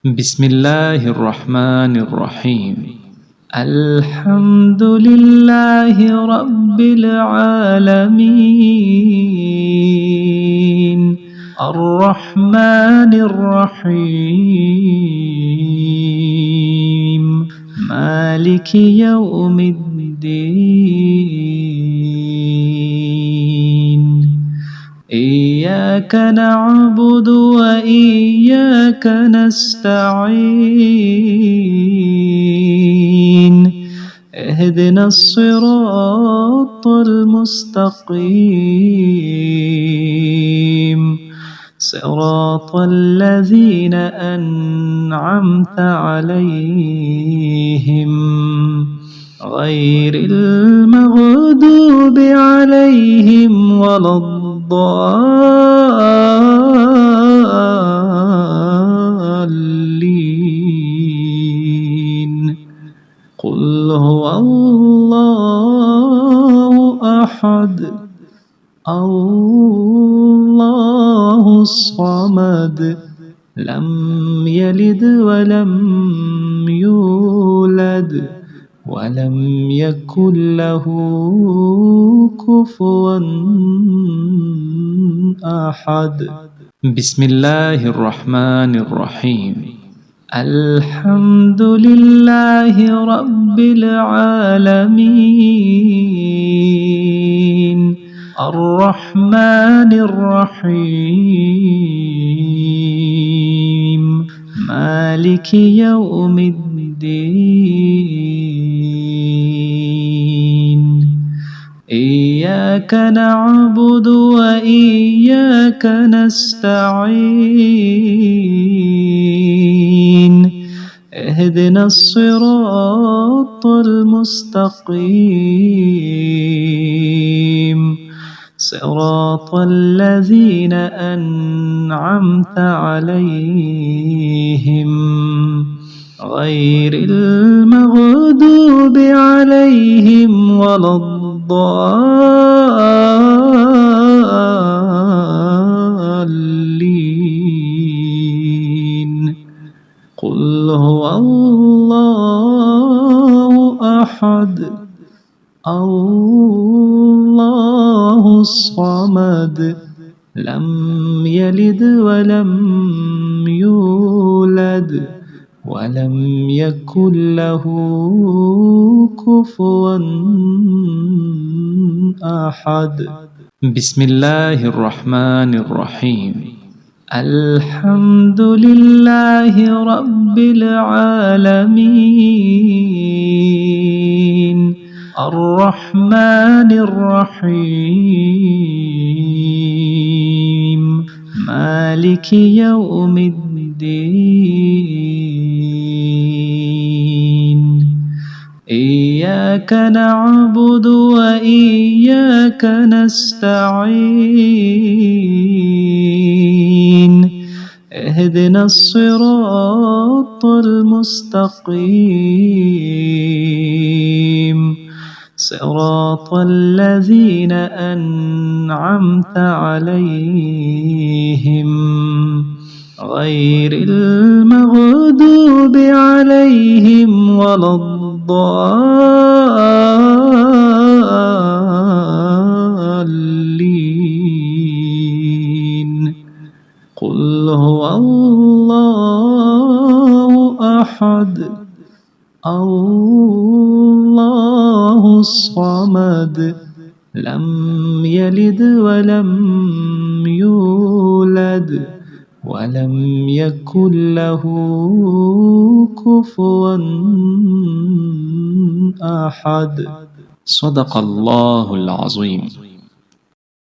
بسم الله الرحمن الرحيم. الحمد لله رب العالمين الرحمن الرحيم مالك يوم الدين. إياك نعبد وإياك نستعين. اهدنا الصراط المستقيم صراط الذين أنعمت عليهم غير المغضوب عليهم ولا الضالين. قل هو الله أحد الله الصمد لم يلد ولم يولد ولم يكن له كفوا أحد. بسم الله الرحمن الرحيم. الحمد لله رب العالمين الرحمن الرحيم مالك يوم الدين. إياك نعبد وإياك نستعين. اهدنا الصراط المستقيم صراط الذين أنعمت عليهم غير المغضوب عليهم ولا الضالين. قل هو الله أحد الله الصمد لم يلد ولم يولد ولم يكن له كفوا أحد. بسم الله الرحمن الرحيم. الحمد لله رب العالمين الرحمن الرحيم مالك يوم الدين. إياك نعبد وإياك نستعين. اهدنا الصراط المستقيم صراط الذين أنعمت عليهم غير المغضوب عليهم ولا الضالين. قل هو الله أحد الله الصمد لم يلد ولم يولد ولم يكن له كفوا أحد. صدق الله العظيم.